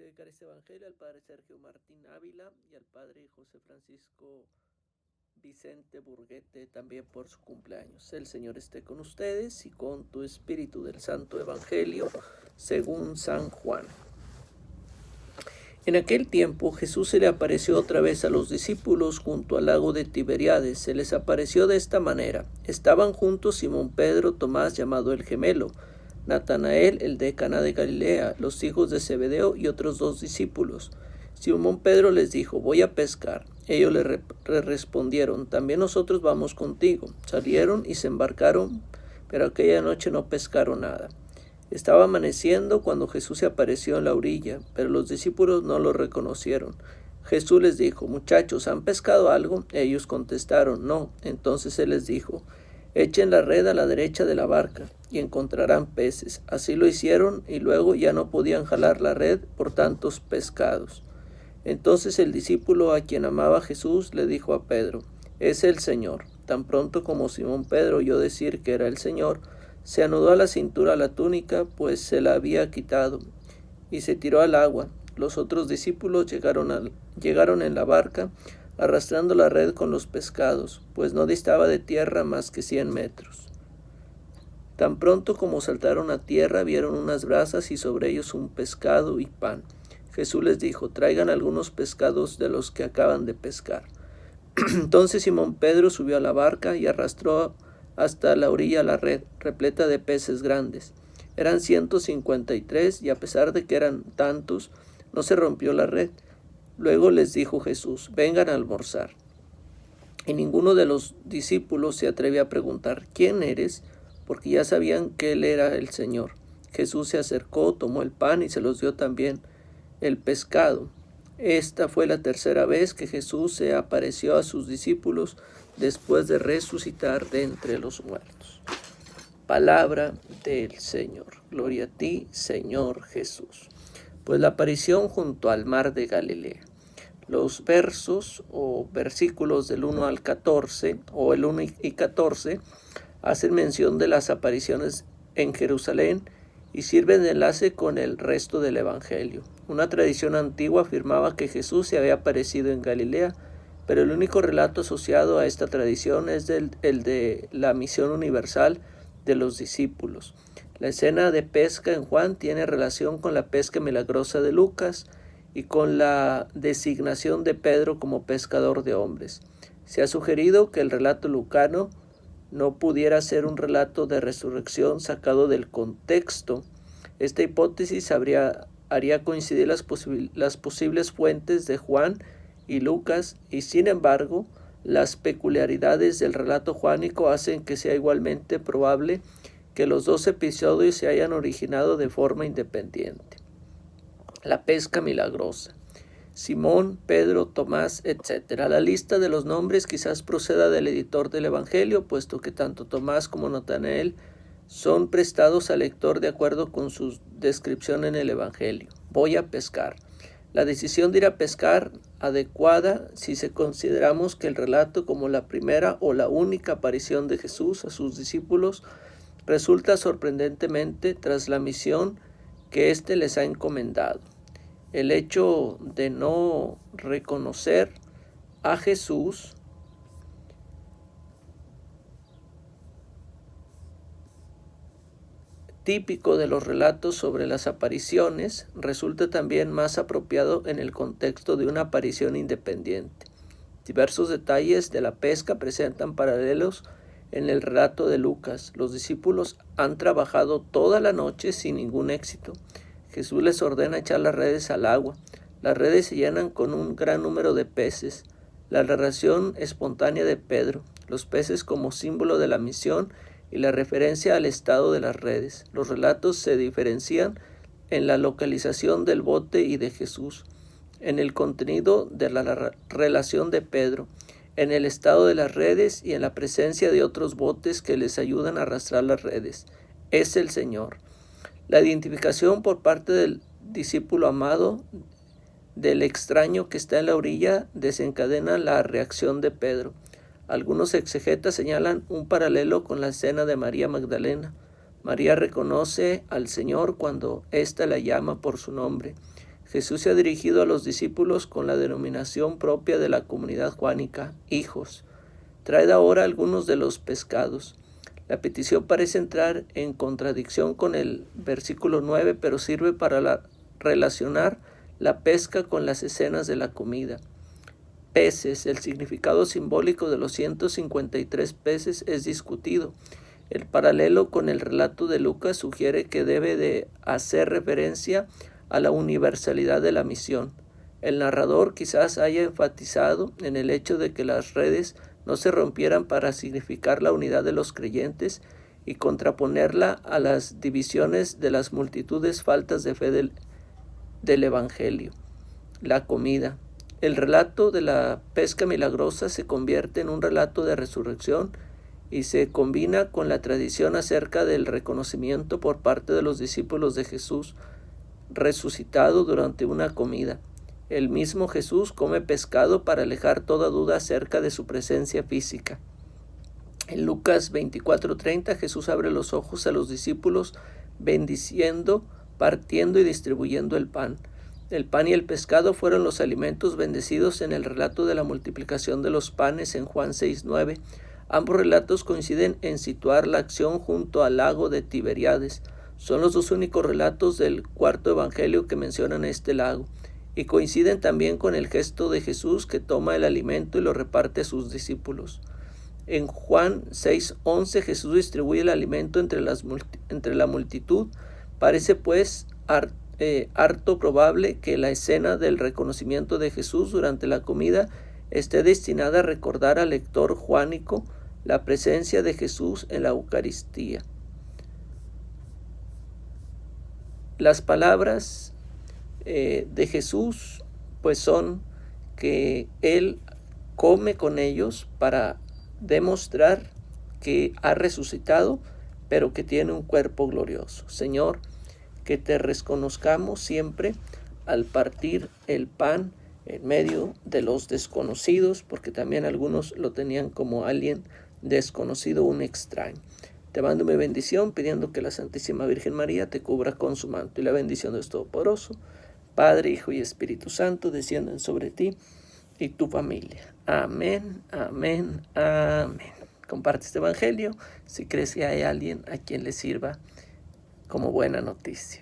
dedicar este evangelio al padre Sergio Martín Ávila y al padre José Francisco Vicente Burguete también por su cumpleaños. El Señor esté con ustedes y con tu espíritu del Santo Evangelio según San Juan. En aquel tiempo Jesús se le apareció otra vez a los discípulos junto al lago de Tiberíades. Se les apareció de esta manera. Estaban juntos Simón Pedro, Tomás llamado el gemelo, Natanael el de Caná de Galilea, los hijos de Zebedeo y otros 2 discípulos. Simón Pedro les dijo: voy a pescar. Ellos le respondieron: también nosotros vamos contigo. Salieron y se embarcaron, pero aquella noche no pescaron nada. Estaba amaneciendo cuando Jesús se apareció en la orilla, pero los discípulos no lo reconocieron. Jesús les dijo: muchachos, ¿han pescado algo? Ellos contestaron: no. Entonces él les dijo: echen la red a la derecha de la barca y encontrarán peces. Así lo hicieron y luego ya no podían jalar la red por tantos pescados. Entonces el discípulo a quien amaba Jesús le dijo a Pedro: es el Señor. Tan pronto como Simón Pedro oyó decir que era el Señor, se anudó a la cintura la túnica, pues se la había quitado, y se tiró al agua. Los otros discípulos llegaron en la barca, arrastrando la red con los pescados, pues no distaba de tierra más que 100 metros. Tan pronto como saltaron a tierra, vieron unas brasas y sobre ellos un pescado y pan. Jesús les dijo: traigan algunos pescados de los que acaban de pescar. Entonces Simón Pedro subió a la barca y arrastró hasta la orilla la red, repleta de peces grandes. Eran 153, y a pesar de que eran tantos, no se rompió la red. Luego les dijo Jesús: vengan a almorzar. Y ninguno de los discípulos se atrevía a preguntar: ¿quién eres? Porque ya sabían que él era el Señor. Jesús se acercó, tomó el pan y se los dio también el pescado. Esta fue la tercera vez que Jesús se apareció a sus discípulos después de resucitar de entre los muertos. Palabra del Señor. Gloria a ti, Señor Jesús. Pues la aparición junto al mar de Galilea. Los versos o versículos del 1 al 14, o el 1 y 14, hacen mención de las apariciones en Jerusalén y sirven de enlace con el resto del Evangelio. Una tradición antigua afirmaba que Jesús se había aparecido en Galilea, pero el único relato asociado a esta tradición es el de la misión universal de los discípulos. La escena de pesca en Juan tiene relación con la pesca milagrosa de Lucas y con la designación de Pedro como pescador de hombres. Se ha sugerido que el relato lucano no pudiera ser un relato de resurrección sacado del contexto. Esta hipótesis haría coincidir las posibles fuentes de Juan y Lucas, y sin embargo, las peculiaridades del relato juánico hacen que sea igualmente probable que los 2 episodios se hayan originado de forma independiente. La pesca milagrosa. Simón, Pedro, Tomás, etc. La lista de los nombres quizás proceda del editor del Evangelio, puesto que tanto Tomás como Natanael son prestados al lector de acuerdo con su descripción en el Evangelio. Voy a pescar. La decisión de ir a pescar adecuada si consideramos que el relato como la primera o la única aparición de Jesús a sus discípulos resulta sorprendentemente tras la misión que éste les ha encomendado. El hecho de no reconocer a Jesús típico de los relatos sobre las apariciones, resulta también más apropiado en el contexto de una aparición independiente. Diversos detalles de la pesca presentan paralelos en el relato de Lucas. Los discípulos han trabajado toda la noche sin ningún éxito. Jesús les ordena echar las redes al agua. Las redes se llenan con un gran número de peces. La narración espontánea de Pedro, los peces como símbolo de la misión y la referencia al estado de las redes. Los relatos se diferencian en la localización del bote y de Jesús, en el contenido de la relación de Pedro, en el estado de las redes y en la presencia de otros botes que les ayudan a arrastrar las redes. Es el Señor. La identificación por parte del discípulo amado del extraño que está en la orilla desencadena la reacción de Pedro. Algunos exegetas señalan un paralelo con la escena de María Magdalena. María reconoce al Señor cuando ésta la llama por su nombre. Jesús se ha dirigido a los discípulos con la denominación propia de la comunidad juánica, hijos. Traed ahora algunos de los pescados. La petición parece entrar en contradicción con el versículo 9, pero sirve para relacionar la pesca con las escenas de la comida. Peces, el significado simbólico de los 153 peces es discutido. El paralelo con el relato de Lucas sugiere que debe de hacer referencia a la universalidad de la misión. El narrador quizás haya enfatizado en el hecho de que las redes no se rompieran para significar la unidad de los creyentes y contraponerla a las divisiones de las multitudes faltas de fe del Evangelio. La comida. El relato de la pesca milagrosa se convierte en un relato de resurrección y se combina con la tradición acerca del reconocimiento por parte de los discípulos de Jesús resucitado durante una comida. El mismo Jesús come pescado para alejar toda duda acerca de su presencia física. En Lucas 24:30 Jesús abre los ojos a los discípulos bendiciendo, partiendo y distribuyendo el pan. El pan y el pescado fueron los alimentos bendecidos en el relato de la multiplicación de los panes en Juan 6:9. Ambos relatos coinciden en situar la acción junto al lago de Tiberíades. Son los dos únicos relatos del cuarto evangelio que mencionan este lago, y coinciden también con el gesto de Jesús que toma el alimento y lo reparte a sus discípulos. En Juan 6:11 Jesús distribuye el alimento entre la multitud. Parece pues harto probable que la escena del reconocimiento de Jesús durante la comida esté destinada a recordar al lector juánico la presencia de Jesús en la Eucaristía. Las palabras de Jesús pues son que Él come con ellos para demostrar que ha resucitado, pero que tiene un cuerpo glorioso. Señor, que te reconozcamos siempre al partir el pan en medio de los desconocidos, porque también algunos lo tenían como alguien desconocido, un extraño. Te mando mi bendición pidiendo que la Santísima Virgen María te cubra con su manto, y la bendición de Dios Todopoderoso, Padre, Hijo y Espíritu Santo, desciendan sobre ti y tu familia. Amén, amén, amén. Comparte este evangelio si crees que hay alguien a quien le sirva como buena noticia.